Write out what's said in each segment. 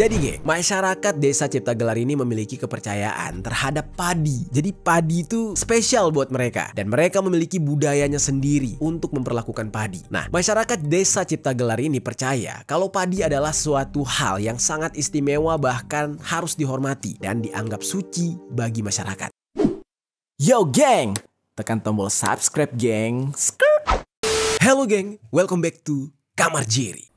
Jadi geng, masyarakat desa Ciptagelar ini memiliki kepercayaan terhadap padi. Jadi padi itu spesial buat mereka dan mereka memiliki budayanya sendiri untuk memperlakukan padi. Nah, masyarakat desa Ciptagelar ini percaya kalau padi adalah suatu hal yang sangat istimewa, bahkan harus dihormati dan dianggap suci bagi masyarakat. Yo geng, tekan tombol subscribe geng. Hello geng, welcome back to Kamar Jerry.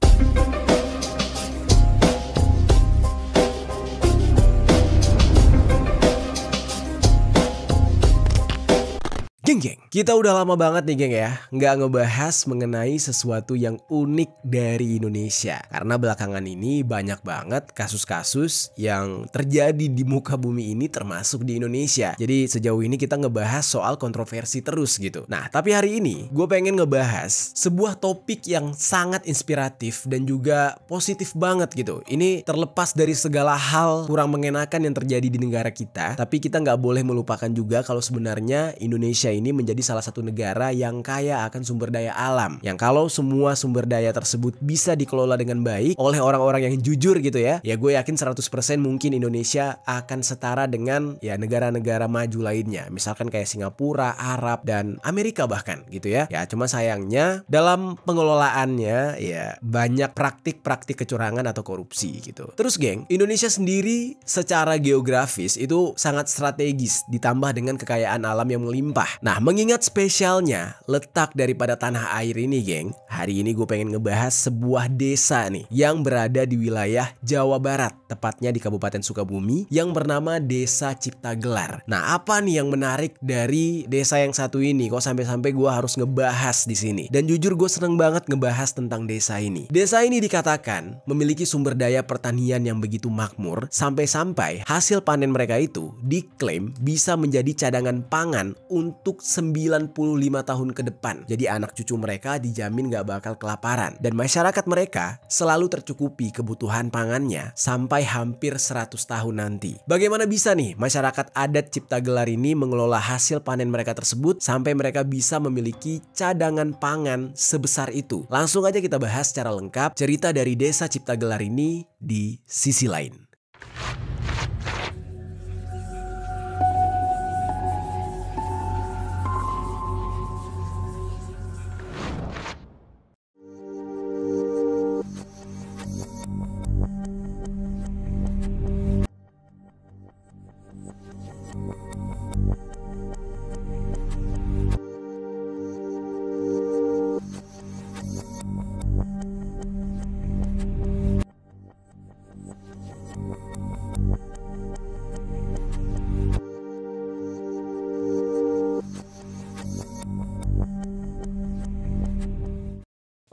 Geng, kita udah lama banget nih geng ya nggak ngebahas mengenai sesuatu yang unik dari Indonesia. Karena belakangan ini banyak banget kasus-kasus yang terjadi di muka bumi ini termasuk di Indonesia. Jadi sejauh ini kita ngebahas soal kontroversi terus gitu. Nah tapi hari ini gue pengen ngebahas sebuah topik yang sangat inspiratif dan juga positif banget gitu. Ini terlepas dari segala hal kurang mengenakan yang terjadi di negara kita. Tapi kita nggak boleh melupakan juga kalau sebenarnya Indonesia ini menjadi salah satu negara yang kaya akan sumber daya alam. Yang kalau semua sumber daya tersebut bisa dikelola dengan baik oleh orang-orang yang jujur gitu ya gue yakin 100% mungkin Indonesia akan setara dengan ya negara-negara maju lainnya. Misalkan kayak Singapura, Arab, dan Amerika bahkan gitu ya. Ya cuma sayangnya dalam pengelolaannya ya banyak praktik-praktik kecurangan atau korupsi gitu. Terus geng, Indonesia sendiri secara geografis itu sangat strategis ditambah dengan kekayaan alam yang melimpah. Nah, mengingat spesialnya letak daripada tanah air ini geng, hari ini gue pengen ngebahas sebuah desa nih yang berada di wilayah Jawa Barat, tepatnya di Kabupaten Sukabumi yang bernama Desa Ciptagelar. Nah, apa nih yang menarik dari desa yang satu ini? Kok sampai-sampai gue harus ngebahas di sini? Dan jujur gue seneng banget ngebahas tentang desa ini. Desa ini dikatakan memiliki sumber daya pertanian yang begitu makmur sampai-sampai hasil panen mereka itu diklaim bisa menjadi cadangan pangan untuk 95 tahun ke depan. Jadi anak cucu mereka dijamin gak bakal kelaparan. Dan masyarakat mereka selalu tercukupi kebutuhan pangannya sampai hampir 100 tahun nanti. Bagaimana bisa nih masyarakat adat Ciptagelar ini mengelola hasil panen mereka tersebut sampai mereka bisa memiliki cadangan pangan sebesar itu? Langsung aja kita bahas secara lengkap cerita dari Desa Ciptagelar ini di sisi lain.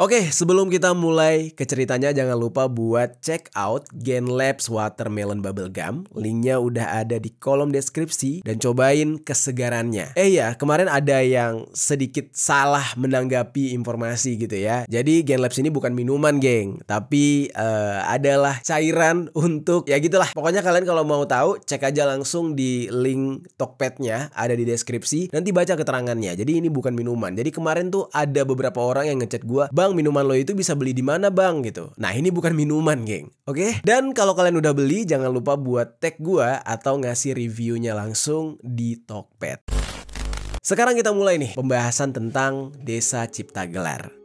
Oke, sebelum kita mulai ke ceritanya jangan lupa buat check out Genlabs Watermelon Bubblegum. Linknya udah ada di kolom deskripsi dan cobain kesegarannya. Ya, kemarin ada yang sedikit salah menanggapi informasi gitu ya. Jadi Genlabs ini bukan minuman geng, tapi adalah cairan untuk ya gitulah. Pokoknya kalian kalau mau tahu cek aja langsung di link Tokpednya ada di deskripsi. Nanti baca keterangannya. Jadi ini bukan minuman. Jadi kemarin tuh ada beberapa orang yang ngechat gua, "Bang, minuman lo itu bisa beli di mana bang?" gitu. Nah ini bukan minuman geng, oke? Dan kalau kalian udah beli jangan lupa buat tag gua atau ngasih reviewnya langsung di Tokped. Sekarang kita mulai nih pembahasan tentang Desa Ciptagelar.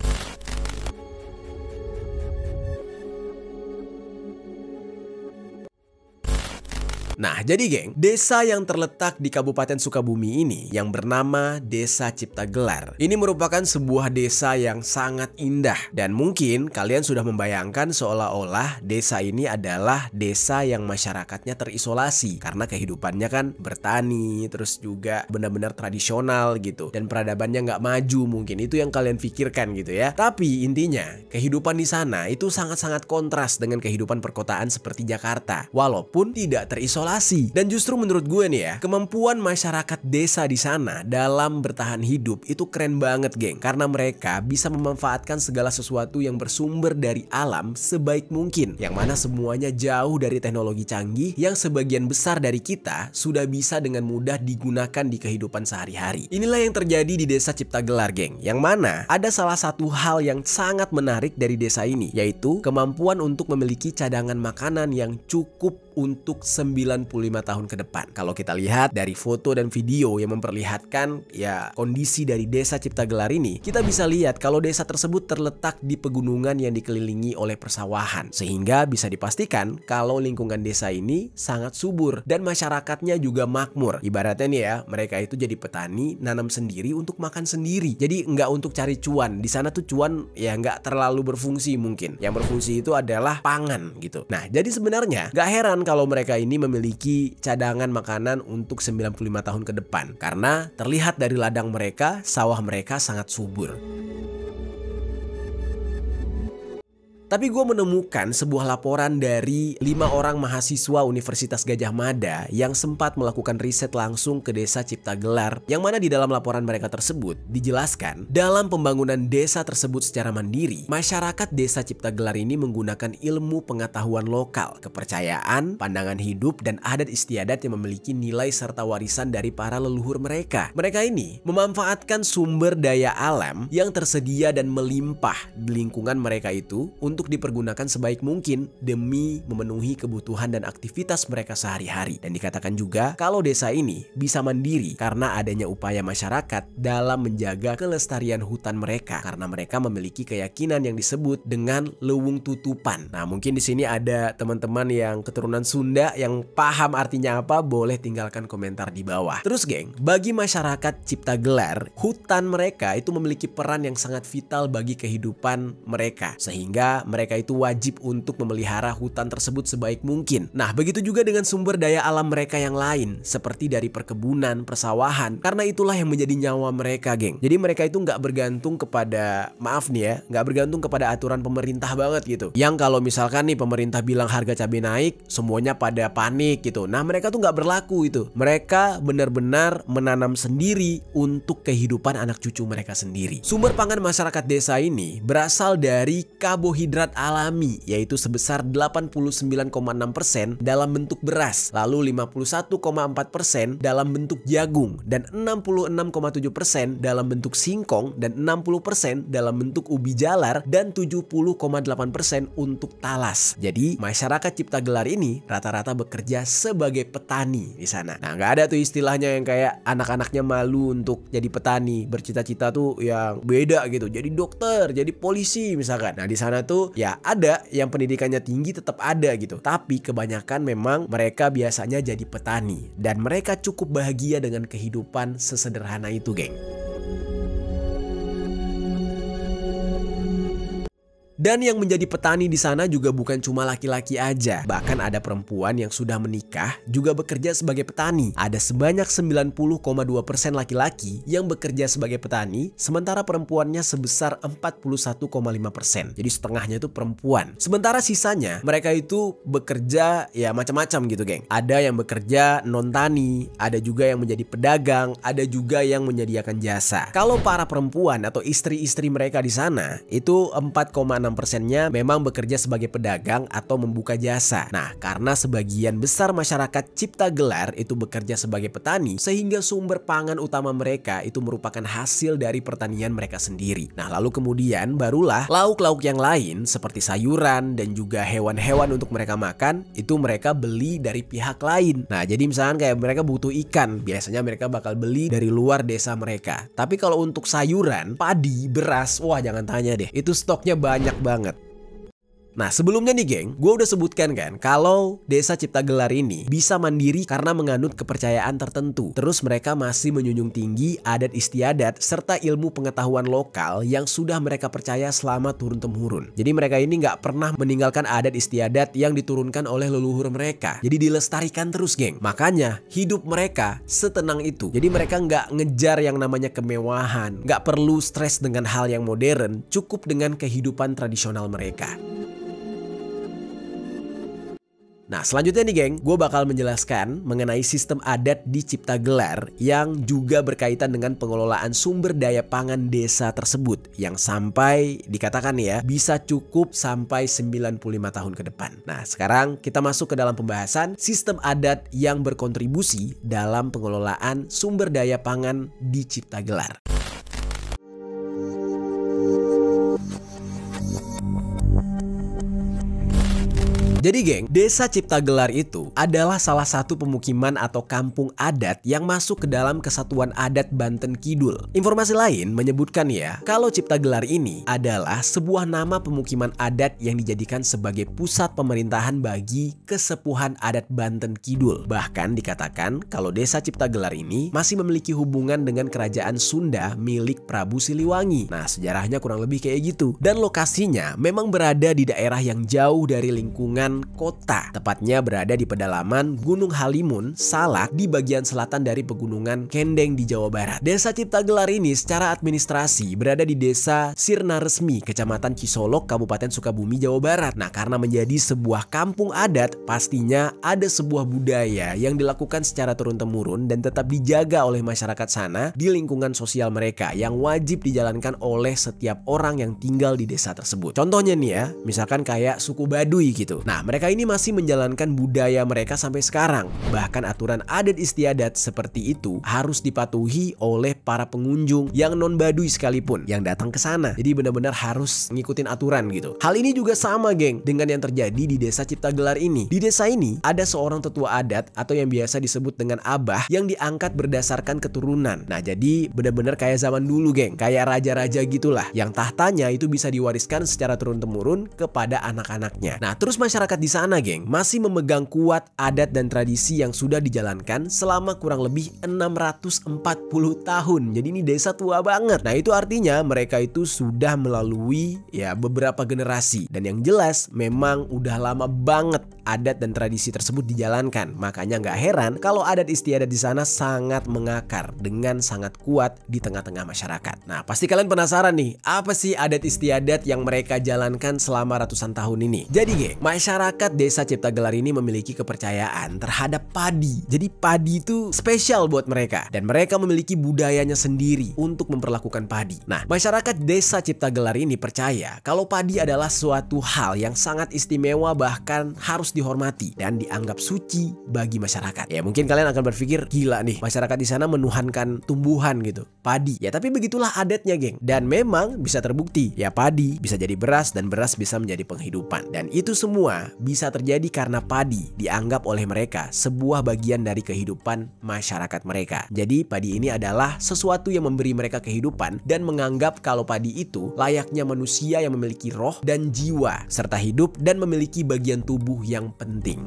Nah jadi geng, desa yang terletak di Kabupaten Sukabumi ini yang bernama Desa Ciptagelar ini merupakan sebuah desa yang sangat indah. Dan mungkin kalian sudah membayangkan seolah-olah desa ini adalah desa yang masyarakatnya terisolasi karena kehidupannya kan bertani, terus juga benar-benar tradisional gitu. Dan peradabannya nggak maju, mungkin itu yang kalian pikirkan gitu ya. Tapi intinya kehidupan di sana itu sangat-sangat kontras dengan kehidupan perkotaan seperti Jakarta. Walaupun tidak terisolasi terisolasi. Dan justru menurut gue nih ya, kemampuan masyarakat desa di sana dalam bertahan hidup itu keren banget geng. Karena mereka bisa memanfaatkan segala sesuatu yang bersumber dari alam sebaik mungkin. Yang mana semuanya jauh dari teknologi canggih yang sebagian besar dari kita sudah bisa dengan mudah digunakan di kehidupan sehari-hari. Inilah yang terjadi di desa Ciptagelar geng. Yang mana ada salah satu hal yang sangat menarik dari desa ini, yaitu kemampuan untuk memiliki cadangan makanan yang cukup untuk 95 tahun ke depan. Kalau kita lihat dari foto dan video yang memperlihatkan ya kondisi dari desa Ciptagelar ini, kita bisa lihat kalau desa tersebut terletak di pegunungan yang dikelilingi oleh persawahan. Sehingga bisa dipastikan kalau lingkungan desa ini sangat subur dan masyarakatnya juga makmur. Ibaratnya nih ya, mereka itu jadi petani, nanam sendiri untuk makan sendiri. Jadi nggak untuk cari cuan. Di sana tuh cuan ya nggak terlalu berfungsi mungkin. Yang berfungsi itu adalah pangan gitu. Nah, jadi sebenarnya nggak heran kalau mereka ini memiliki cadangan makanan untuk 95 tahun ke depan. Karena terlihat dari ladang mereka, sawah mereka sangat subur. Tapi gue menemukan sebuah laporan dari 5 orang mahasiswa Universitas Gadjah Mada yang sempat melakukan riset langsung ke desa Ciptagelar, yang mana di dalam laporan mereka tersebut dijelaskan dalam pembangunan desa tersebut secara mandiri, masyarakat desa Ciptagelar ini menggunakan ilmu pengetahuan lokal, kepercayaan, pandangan hidup, dan adat istiadat yang memiliki nilai serta warisan dari para leluhur mereka. Mereka ini memanfaatkan sumber daya alam yang tersedia dan melimpah di lingkungan mereka itu untuk dipergunakan sebaik mungkin demi memenuhi kebutuhan dan aktivitas mereka sehari-hari. Dan dikatakan juga kalau desa ini bisa mandiri karena adanya upaya masyarakat dalam menjaga kelestarian hutan mereka, karena mereka memiliki keyakinan yang disebut dengan lewung tutupan. Nah, mungkin di sini ada teman-teman yang keturunan Sunda yang paham artinya apa, boleh tinggalkan komentar di bawah. Terus geng, bagi masyarakat Ciptagelar, hutan mereka itu memiliki peran yang sangat vital bagi kehidupan mereka, sehingga mereka itu wajib untuk memelihara hutan tersebut sebaik mungkin. Nah, begitu juga dengan sumber daya alam mereka yang lain, seperti dari perkebunan, persawahan, karena itulah yang menjadi nyawa mereka, geng. Jadi mereka itu nggak bergantung kepada, maaf nih ya, nggak bergantung kepada aturan pemerintah banget gitu. Yang kalau misalkan nih pemerintah bilang harga cabai naik, semuanya pada panik gitu. Nah, mereka tuh nggak berlaku itu. Mereka benar-benar menanam sendiri untuk kehidupan anak cucu mereka sendiri. Sumber pangan masyarakat desa ini berasal dari karbohidrat alami, yaitu sebesar 89,6% dalam bentuk beras, lalu 51,4% dalam bentuk jagung, dan 66,7% dalam bentuk singkong, dan 60% dalam bentuk ubi jalar, dan 70,8% untuk talas. Jadi masyarakat Ciptagelar ini rata-rata bekerja sebagai petani di sana. Nah, nggak ada tuh istilahnya yang kayak anak-anaknya malu untuk jadi petani, bercita-cita tuh yang beda gitu, jadi dokter, jadi polisi misalkan. Nah, di sana tuh ya ada yang pendidikannya tinggi, tetap ada gitu. Tapi kebanyakan memang mereka biasanya jadi petani. Dan mereka cukup bahagia dengan kehidupan sesederhana itu, geng. Dan yang menjadi petani di sana juga bukan cuma laki-laki aja. Bahkan ada perempuan yang sudah menikah juga bekerja sebagai petani. Ada sebanyak 90,2% laki-laki yang bekerja sebagai petani, sementara perempuannya sebesar 41,5%. Jadi setengahnya itu perempuan. Sementara sisanya mereka itu bekerja ya macam-macam gitu, geng. Ada yang bekerja non-tani, ada juga yang menjadi pedagang, ada juga yang menyediakan jasa. Kalau para perempuan atau istri-istri mereka di sana itu 4,6%-nya memang bekerja sebagai pedagang atau membuka jasa. Nah, karena sebagian besar masyarakat Ciptagelar itu bekerja sebagai petani, sehingga sumber pangan utama mereka itu merupakan hasil dari pertanian mereka sendiri. Nah, lalu kemudian barulah lauk-lauk yang lain seperti sayuran dan juga hewan-hewan untuk mereka makan, itu mereka beli dari pihak lain. Nah, jadi misalnya kayak mereka butuh ikan, biasanya mereka bakal beli dari luar desa mereka. Tapi kalau untuk sayuran, padi, beras, wah jangan tanya deh, itu stoknya banyak banget. Nah, sebelumnya nih geng, gue udah sebutkan kan kalau desa Ciptagelar ini bisa mandiri karena menganut kepercayaan tertentu. Terus mereka masih menjunjung tinggi adat istiadat serta ilmu pengetahuan lokal yang sudah mereka percaya selama turun-temurun. Jadi mereka ini nggak pernah meninggalkan adat istiadat yang diturunkan oleh leluhur mereka. Jadi dilestarikan terus, geng. Makanya hidup mereka setenang itu. Jadi mereka nggak ngejar yang namanya kemewahan, nggak perlu stres dengan hal yang modern, cukup dengan kehidupan tradisional mereka. Nah selanjutnya nih geng, gue bakal menjelaskan mengenai sistem adat di Ciptagelar yang juga berkaitan dengan pengelolaan sumber daya pangan desa tersebut yang sampai dikatakan ya bisa cukup sampai 95 tahun ke depan. Nah sekarang kita masuk ke dalam pembahasan sistem adat yang berkontribusi dalam pengelolaan sumber daya pangan di Ciptagelar. Jadi geng, Desa Ciptagelar itu adalah salah satu pemukiman atau kampung adat yang masuk ke dalam Kesatuan Adat Banten Kidul. Informasi lain menyebutkan ya, kalau Ciptagelar ini adalah sebuah nama pemukiman adat yang dijadikan sebagai pusat pemerintahan bagi kesepuhan adat Banten Kidul. Bahkan dikatakan kalau Desa Ciptagelar ini masih memiliki hubungan dengan kerajaan Sunda milik Prabu Siliwangi. Nah, sejarahnya kurang lebih kayak gitu. Dan lokasinya memang berada di daerah yang jauh dari lingkungan kota, tepatnya berada di pedalaman Gunung Halimun, Salak di bagian selatan dari pegunungan Kendeng di Jawa Barat. Desa Ciptagelar ini secara administrasi berada di Desa Sirna Resmi, Kecamatan Cisolok, Kabupaten Sukabumi, Jawa Barat. Nah, karena menjadi sebuah kampung adat, pastinya ada sebuah budaya yang dilakukan secara turun-temurun dan tetap dijaga oleh masyarakat sana di lingkungan sosial mereka yang wajib dijalankan oleh setiap orang yang tinggal di desa tersebut. Contohnya nih ya, misalkan kayak suku Baduy gitu. Nah, mereka ini masih menjalankan budaya mereka sampai sekarang. Bahkan aturan adat istiadat seperti itu harus dipatuhi oleh para pengunjung yang non-Baduy sekalipun yang datang ke sana. Jadi benar-benar harus ngikutin aturan gitu. Hal ini juga sama geng dengan yang terjadi di Desa Ciptagelar ini. Di desa ini ada seorang tetua adat atau yang biasa disebut dengan abah yang diangkat berdasarkan keturunan. Nah, jadi benar-benar kayak zaman dulu geng, kayak raja-raja gitulah yang tahtanya itu bisa diwariskan secara turun-temurun kepada anak-anaknya. Nah, terus masyarakat di sana geng masih memegang kuat adat dan tradisi yang sudah dijalankan selama kurang lebih 640 tahun. Jadi ini desa tua banget. Nah itu artinya mereka itu sudah melalui ya beberapa generasi. Dan yang jelas memang udah lama banget adat dan tradisi tersebut dijalankan. Makanya nggak heran kalau adat istiadat di sana sangat mengakar dengan sangat kuat di tengah-tengah masyarakat. Nah pasti kalian penasaran nih, apa sih adat istiadat yang mereka jalankan selama ratusan tahun ini? Jadi geng, masyarakat Desa Ciptagelar ini memiliki kepercayaan terhadap padi. Jadi padi itu spesial buat mereka dan mereka memiliki budayanya sendiri untuk memperlakukan padi. Nah, masyarakat Desa Ciptagelar ini percaya kalau padi adalah suatu hal yang sangat istimewa, bahkan harus dihormati dan dianggap suci bagi masyarakat. Ya, mungkin kalian akan berpikir, gila nih, masyarakat di sana menuhankan tumbuhan gitu, padi. Ya, tapi begitulah adatnya, geng. Dan memang bisa terbukti, ya padi bisa jadi beras dan beras bisa menjadi penghidupan. Dan itu semua bisa terjadi karena padi dianggap oleh mereka sebuah bagian dari kehidupan masyarakat mereka. Jadi padi ini adalah sesuatu yang memberi mereka kehidupan dan menganggap kalau padi itu layaknya manusia yang memiliki roh dan jiwa serta hidup dan memiliki bagian tubuh yang penting.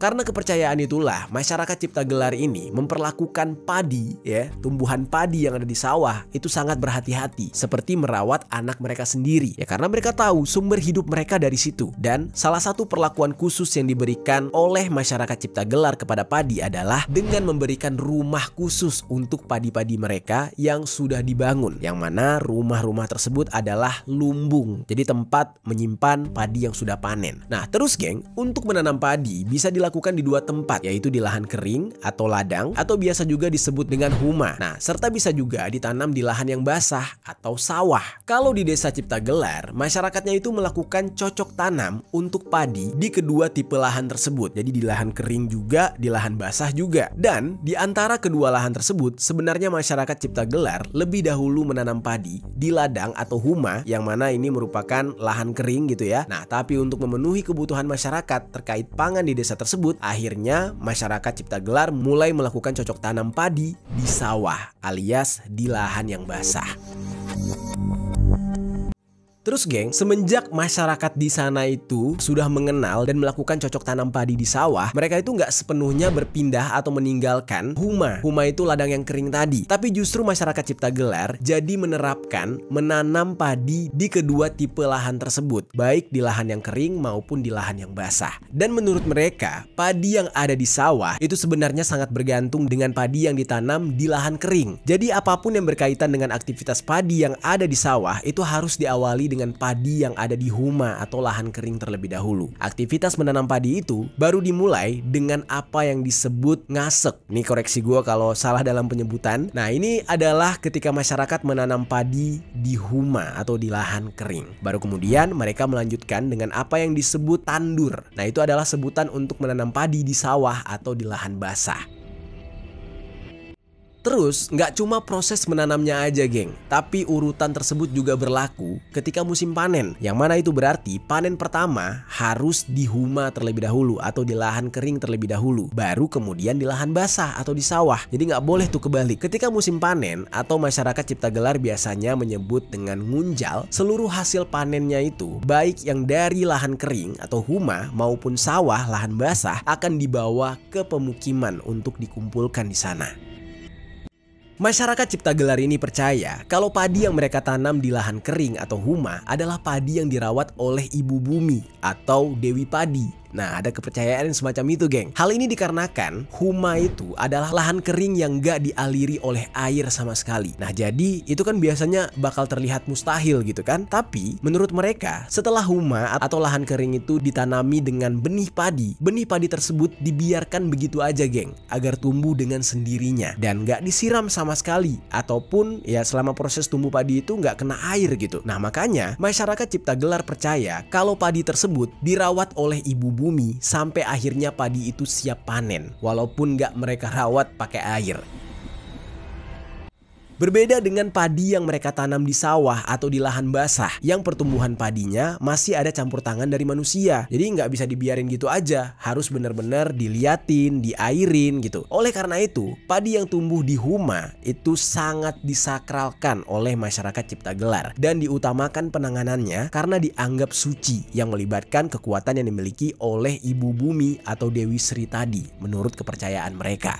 Karena kepercayaan itulah masyarakat Ciptagelar ini memperlakukan padi ya, tumbuhan padi yang ada di sawah itu sangat berhati-hati seperti merawat anak mereka sendiri ya, karena mereka tahu sumber hidup mereka dari situ. Dan salah satu perlakuan khusus yang diberikan oleh masyarakat Ciptagelar kepada padi adalah dengan memberikan rumah khusus untuk padi-padi mereka yang sudah dibangun, yang mana rumah-rumah tersebut adalah lumbung, jadi tempat menyimpan padi yang sudah panen. Nah terus geng, untuk menanam padi bisa dilakukan di dua tempat, yaitu di lahan kering atau ladang atau biasa juga disebut dengan huma. Nah, serta bisa juga ditanam di lahan yang basah atau sawah. Kalau di Desa Ciptagelar, masyarakatnya itu melakukan cocok tanam untuk padi di kedua tipe lahan tersebut. Jadi di lahan kering juga, di lahan basah juga. Dan di antara kedua lahan tersebut, sebenarnya masyarakat Ciptagelar lebih dahulu menanam padi di ladang atau huma, yang mana ini merupakan lahan kering gitu ya. Nah, tapi untuk memenuhi kebutuhan masyarakat terkait pangan di desa tersebut, akhirnya masyarakat Ciptagelar mulai melakukan cocok tanam padi di sawah alias di lahan yang basah. Terus geng, semenjak masyarakat di sana itu sudah mengenal dan melakukan cocok tanam padi di sawah, mereka itu nggak sepenuhnya berpindah atau meninggalkan huma. Huma itu ladang yang kering tadi. Tapi justru masyarakat Ciptagelar jadi menerapkan menanam padi di kedua tipe lahan tersebut, baik di lahan yang kering maupun di lahan yang basah. Dan menurut mereka, padi yang ada di sawah itu sebenarnya sangat bergantung dengan padi yang ditanam di lahan kering. Jadi apapun yang berkaitan dengan aktivitas padi yang ada di sawah itu harus diawali dengan padi yang ada di huma atau lahan kering terlebih dahulu. Aktivitas menanam padi itu baru dimulai dengan apa yang disebut ngasek. Ini koreksi gue kalau salah dalam penyebutan. Nah, ini adalah ketika masyarakat menanam padi di huma atau di lahan kering. Baru kemudian mereka melanjutkan dengan apa yang disebut tandur. Nah, itu adalah sebutan untuk menanam padi di sawah atau di lahan basah. Terus, nggak cuma proses menanamnya aja, geng, tapi urutan tersebut juga berlaku ketika musim panen. Yang mana itu berarti panen pertama harus di huma terlebih dahulu atau di lahan kering terlebih dahulu, baru kemudian di lahan basah atau di sawah. Jadi nggak boleh tuh kebalik. Ketika musim panen atau masyarakat Cipta Gelar biasanya menyebut dengan ngunjal, seluruh hasil panennya itu baik yang dari lahan kering atau huma maupun sawah lahan basah akan dibawa ke pemukiman untuk dikumpulkan di sana. Masyarakat Cipta Gelar ini percaya kalau padi yang mereka tanam di lahan kering atau huma adalah padi yang dirawat oleh ibu bumi atau dewi padi. Nah, ada kepercayaan semacam itu, geng. Hal ini dikarenakan huma itu adalah lahan kering yang gak dialiri oleh air sama sekali. Nah, jadi itu kan biasanya bakal terlihat mustahil gitu kan. Tapi menurut mereka, setelah huma atau lahan kering itu ditanami dengan benih padi tersebut dibiarkan begitu aja, geng, agar tumbuh dengan sendirinya dan gak disiram sama sekali, ataupun ya selama proses tumbuh padi itu gak kena air gitu. Nah, makanya masyarakat Cipta Gelar percaya kalau padi tersebut dirawat oleh ibu bumi sampai akhirnya padi itu siap panen, walaupun gak mereka rawat pakai air. Berbeda dengan padi yang mereka tanam di sawah atau di lahan basah yang pertumbuhan padinya masih ada campur tangan dari manusia. Jadi nggak bisa dibiarin gitu aja, harus benar-benar diliatin, diairin gitu. Oleh karena itu, padi yang tumbuh di huma itu sangat disakralkan oleh masyarakat Cipta Gelar dan diutamakan penanganannya karena dianggap suci yang melibatkan kekuatan yang dimiliki oleh ibu bumi atau Dewi Sri tadi menurut kepercayaan mereka.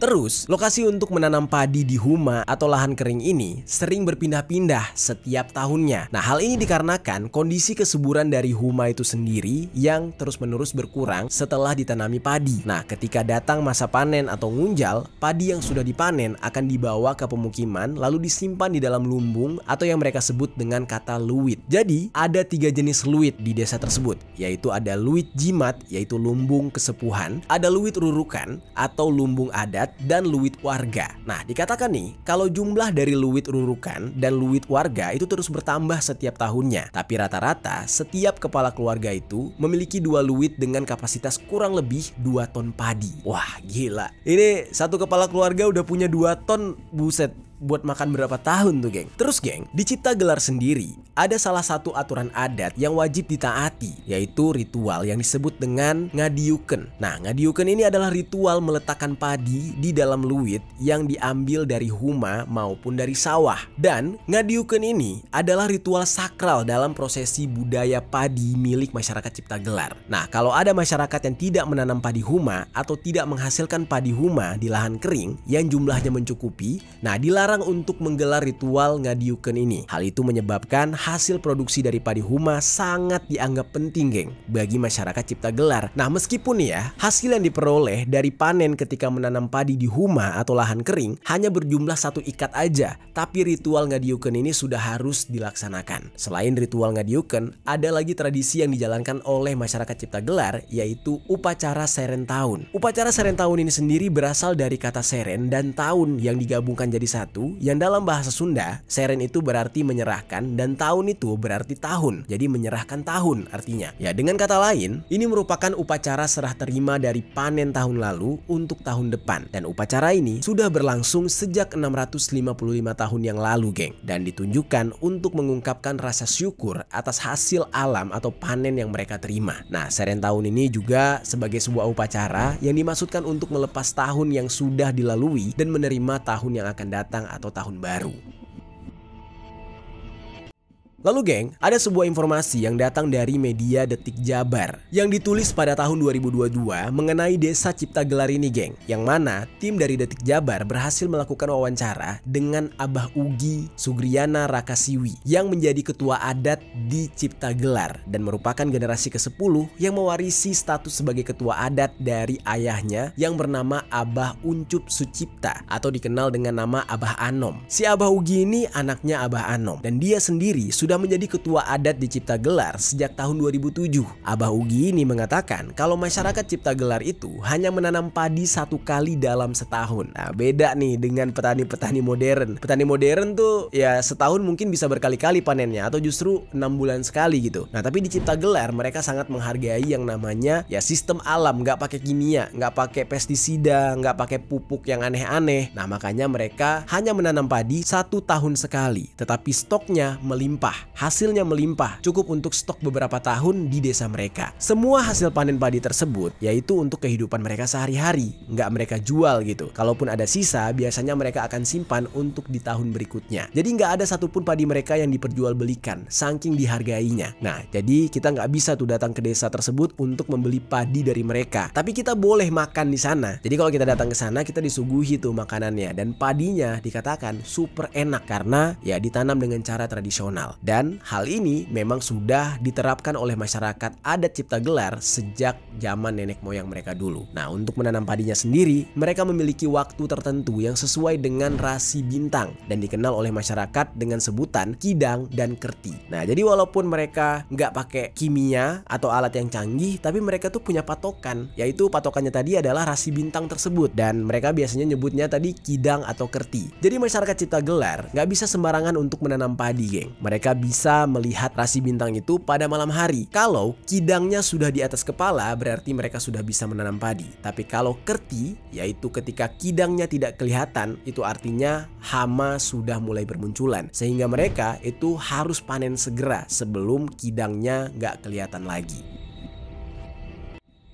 Terus, lokasi untuk menanam padi di huma atau lahan kering ini sering berpindah-pindah setiap tahunnya. Nah, hal ini dikarenakan kondisi kesuburan dari huma itu sendiri yang terus-menerus berkurang setelah ditanami padi. Nah, ketika datang masa panen atau ngunjal, padi yang sudah dipanen akan dibawa ke pemukiman lalu disimpan di dalam lumbung atau yang mereka sebut dengan kata luit. Jadi, ada 3 jenis luit di desa tersebut, yaitu ada luit jimat, yaitu lumbung kesepuhan, ada luit rurukan atau lumbung adat, dan luit warga. Nah, dikatakan nih, kalau jumlah dari luit rurukan dan luit warga itu terus bertambah setiap tahunnya. Tapi rata-rata setiap kepala keluarga itu memiliki 2 luit dengan kapasitas kurang lebih 2 ton padi. Wah, gila. Ini satu kepala keluarga udah punya 2 ton, buset. Buat makan berapa tahun tuh, geng. Terus, geng, di Cipta Gelar sendiri ada salah satu aturan adat yang wajib ditaati, yaitu ritual yang disebut dengan ngadiuken. Nah, ngadiuken ini adalah ritual meletakkan padi di dalam luit yang diambil dari huma maupun dari sawah. Dan ngadiuken ini adalah ritual sakral dalam prosesi budaya padi milik masyarakat Cipta Gelar. Nah, kalau ada masyarakat yang tidak menanam padi huma atau tidak menghasilkan padi huma di lahan kering yang jumlahnya mencukupi, nah dilarang untuk menggelar ritual ngadiuken ini. Hal itu menyebabkan hasil produksi dari padi huma sangat dianggap penting, geng, bagi masyarakat Cipta Gelar. Nah, meskipun ya hasil yang diperoleh dari panen ketika menanam padi di huma atau lahan kering hanya berjumlah 1 ikat aja, tapi ritual ngadiuken ini sudah harus dilaksanakan. Selain ritual ngadiuken, ada lagi tradisi yang dijalankan oleh masyarakat Cipta Gelar, yaitu upacara seren tahun. Upacara seren tahun ini sendiri berasal dari kata seren dan tahun yang digabungkan jadi satu, yang dalam bahasa Sunda, seren itu berarti menyerahkan dan tahun itu berarti tahun. Jadi menyerahkan tahun artinya. Ya, dengan kata lain, ini merupakan upacara serah terima dari panen tahun lalu untuk tahun depan. Dan upacara ini sudah berlangsung sejak 655 tahun yang lalu, geng. Dan ditunjukkan untuk mengungkapkan rasa syukur atas hasil alam atau panen yang mereka terima. Nah, seren tahun ini juga sebagai sebuah upacara yang dimaksudkan untuk melepas tahun yang sudah dilalui dan menerima tahun yang akan datang atau tahun baru. Lalu geng, ada sebuah informasi yang datang dari media Detik Jabar yang ditulis pada tahun 2022 mengenai Desa Cipta Gelar ini geng. Yang mana tim dari Detik Jabar berhasil melakukan wawancara dengan Abah Ugi Sugriana Rakasiwi yang menjadi ketua adat di Cipta Gelar dan merupakan generasi ke-10 yang mewarisi status sebagai ketua adat dari ayahnya yang bernama Abah Uncup Sucipta atau dikenal dengan nama Abah Anom. Si Abah Ugi ini anaknya Abah Anom dan dia sendiri sudah menjadi ketua adat di Cipta Gelar sejak tahun 2007. Abah Ugi ini mengatakan kalau masyarakat Cipta Gelar itu hanya menanam padi 1 kali dalam setahun. Nah, beda nih dengan petani-petani modern. Petani modern tuh ya setahun mungkin bisa berkali-kali panennya atau justru 6 bulan sekali gitu. Nah, tapi di Cipta Gelar mereka sangat menghargai yang namanya ya sistem alam, nggak pakai kimia, nggak pakai pestisida, nggak pakai pupuk yang aneh-aneh. Nah, makanya mereka hanya menanam padi 1 tahun sekali, tetapi stoknya melimpah. Hasilnya melimpah, cukup untuk stok beberapa tahun di desa mereka. Semua hasil panen padi tersebut yaitu untuk kehidupan mereka sehari-hari, nggak mereka jual gitu. Kalaupun ada sisa, biasanya mereka akan simpan untuk di tahun berikutnya. Jadi nggak ada satupun padi mereka yang diperjualbelikan, saking dihargainya. Nah, jadi kita nggak bisa tuh datang ke desa tersebut untuk membeli padi dari mereka. Tapi kita boleh makan di sana. Jadi kalau kita datang ke sana, kita disuguhi tuh makanannya dan padinya dikatakan super enak karena ya ditanam dengan cara tradisional. Dan hal ini memang sudah diterapkan oleh masyarakat adat Cipta Gelar sejak zaman nenek moyang mereka dulu. Nah, untuk menanam padinya sendiri, mereka memiliki waktu tertentu yang sesuai dengan rasi bintang dan dikenal oleh masyarakat dengan sebutan kidang dan kerti. Nah, jadi walaupun mereka nggak pakai kimia atau alat yang canggih, tapi mereka tuh punya patokan, yaitu patokannya tadi adalah rasi bintang tersebut dan mereka biasanya nyebutnya tadi kidang atau kerti. Jadi masyarakat Cipta Gelar nggak bisa sembarangan untuk menanam padi geng. Mereka bisa melihat rasi bintang itu pada malam hari. Kalau kidangnya sudah di atas kepala berarti mereka sudah bisa menanam padi. Tapi kalau kerti, yaitu ketika kidangnya tidak kelihatan, itu artinya hama sudah mulai bermunculan. Sehingga mereka itu harus panen segera sebelum kidangnya nggak kelihatan lagi.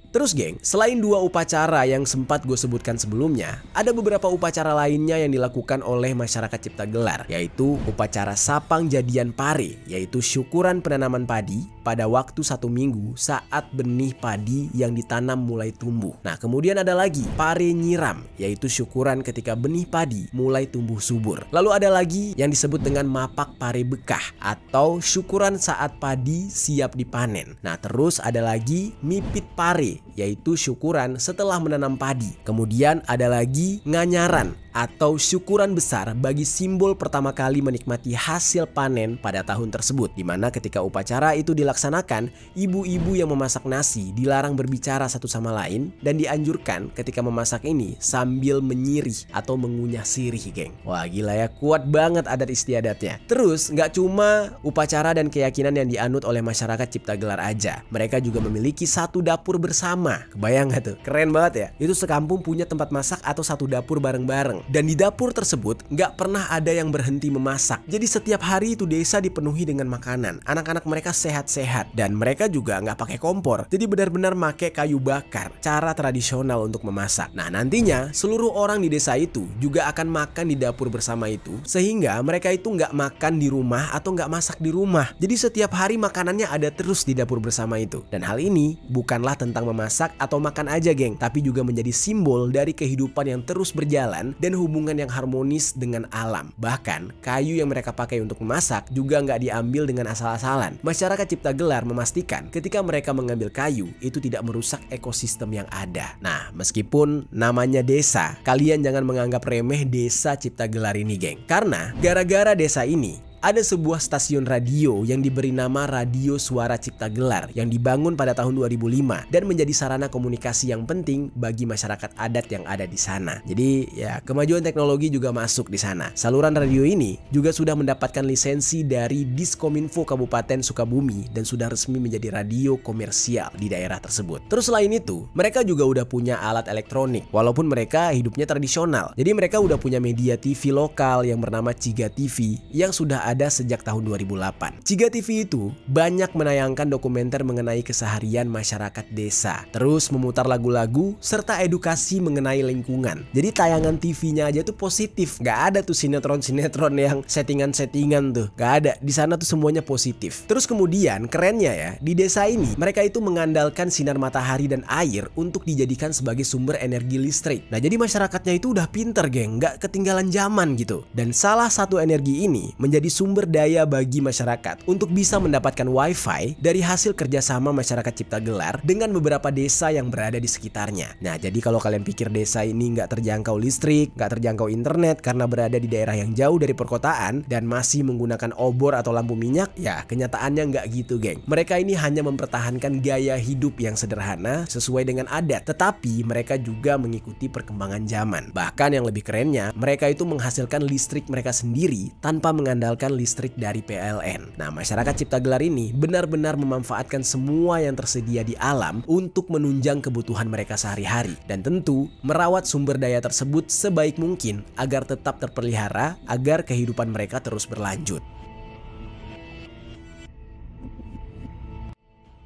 Terus geng, selain 2 upacara yang sempat gue sebutkan sebelumnya, ada beberapa upacara lainnya yang dilakukan oleh masyarakat Cipta Gelar, yaitu upacara Sapang Jadian Pare, yaitu syukuran penanaman padi pada waktu 1 minggu saat benih padi yang ditanam mulai tumbuh. Nah, kemudian ada lagi Pare Nyiram, yaitu syukuran ketika benih padi mulai tumbuh subur. Lalu ada lagi yang disebut dengan Mapak Pare Bekah atau syukuran saat padi siap dipanen. Nah, terus ada lagi Mipit Pare, yaitu syukuran setelah menanam padi. Kemudian ada lagi Nganyaran atau syukuran besar bagi simbol pertama kali menikmati hasil panen pada tahun tersebut, di mana ketika upacara itu dilaksanakan, ibu-ibu yang memasak nasi dilarang berbicara satu sama lain dan dianjurkan ketika memasak ini sambil menyirih atau mengunyah sirih geng. Wah gila ya, kuat banget adat istiadatnya. Terus nggak cuma upacara dan keyakinan yang dianut oleh masyarakat Cipta Gelar aja, mereka juga memiliki satu dapur bersama. Kebayang gak tuh? Keren banget ya. Itu sekampung punya tempat masak atau satu dapur bareng-bareng. Dan di dapur tersebut nggak pernah ada yang berhenti memasak. Jadi setiap hari itu desa dipenuhi dengan makanan. Anak-anak mereka sehat-sehat dan mereka juga nggak pakai kompor. Jadi benar-benar pakai kayu bakar, cara tradisional untuk memasak. Nah nantinya seluruh orang di desa itu juga akan makan di dapur bersama itu, sehingga mereka itu nggak makan di rumah atau nggak masak di rumah. Jadi setiap hari makanannya ada terus di dapur bersama itu. Dan hal ini bukanlah tentang memasak atau makan aja geng, tapi juga menjadi simbol dari kehidupan yang terus berjalan dan hubungan yang harmonis dengan alam. Bahkan kayu yang mereka pakai untuk memasak juga nggak diambil dengan asal-asalan. Masyarakat Cipta Gelar memastikan ketika mereka mengambil kayu itu tidak merusak ekosistem yang ada. Nah meskipun namanya desa, kalian jangan menganggap remeh desa Cipta Gelar ini geng, karena gara-gara desa ini ada sebuah stasiun radio yang diberi nama Radio Suara Cipta Gelar yang dibangun pada tahun 2005 dan menjadi sarana komunikasi yang penting bagi masyarakat adat yang ada di sana. Jadi ya kemajuan teknologi juga masuk di sana. Saluran radio ini juga sudah mendapatkan lisensi dari Diskominfo Kabupaten Sukabumi dan sudah resmi menjadi radio komersial di daerah tersebut. Terus selain itu, mereka juga udah punya alat elektronik walaupun mereka hidupnya tradisional. Jadi mereka udah punya media TV lokal yang bernama Ciga TV yang sudah ada sejak tahun 2008. Ciga TV itu banyak menayangkan dokumenter mengenai keseharian masyarakat desa, terus memutar lagu-lagu serta edukasi mengenai lingkungan. Jadi tayangan TV-nya aja tuh positif, nggak ada tuh sinetron-sinetron yang settingan-settingan tuh, nggak ada. Di sana tuh semuanya positif. Terus kemudian kerennya ya, di desa ini mereka itu mengandalkan sinar matahari dan air untuk dijadikan sebagai sumber energi listrik. Nah jadi masyarakatnya itu udah pinter geng, nggak ketinggalan zaman gitu. Dan salah satu energi ini menjadi sumber daya bagi masyarakat untuk bisa mendapatkan wifi dari hasil kerjasama masyarakat Cipta Gelar dengan beberapa desa yang berada di sekitarnya. Nah jadi kalau kalian pikir desa ini nggak terjangkau listrik, nggak terjangkau internet karena berada di daerah yang jauh dari perkotaan dan masih menggunakan obor atau lampu minyak, ya kenyataannya nggak gitu geng. Mereka ini hanya mempertahankan gaya hidup yang sederhana sesuai dengan adat, tetapi mereka juga mengikuti perkembangan zaman. Bahkan yang lebih kerennya, mereka itu menghasilkan listrik mereka sendiri tanpa mengandalkan listrik dari PLN. Nah masyarakat Cipta Gelar ini benar-benar memanfaatkan semua yang tersedia di alam untuk menunjang kebutuhan mereka sehari-hari, dan tentu merawat sumber daya tersebut sebaik mungkin agar tetap terpelihara, agar kehidupan mereka terus berlanjut.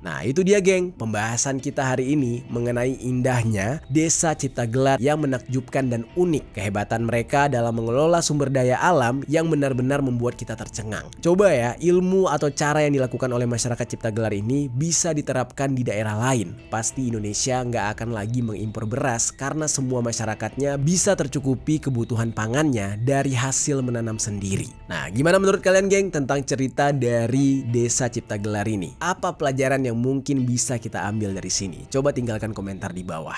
Nah itu dia geng, pembahasan kita hari ini mengenai indahnya Desa Cipta Gelar yang menakjubkan dan unik. Kehebatan mereka dalam mengelola sumber daya alam yang benar-benar membuat kita tercengang. Coba ya, ilmu atau cara yang dilakukan oleh masyarakat Cipta Gelar ini bisa diterapkan di daerah lain. Pasti Indonesia nggak akan lagi mengimpor beras karena semua masyarakatnya bisa tercukupi kebutuhan pangannya dari hasil menanam sendiri. Nah gimana menurut kalian geng tentang cerita dari Desa Cipta Gelar ini? Apa pelajaran yang mungkin bisa kita ambil dari sini? Coba tinggalkan komentar di bawah.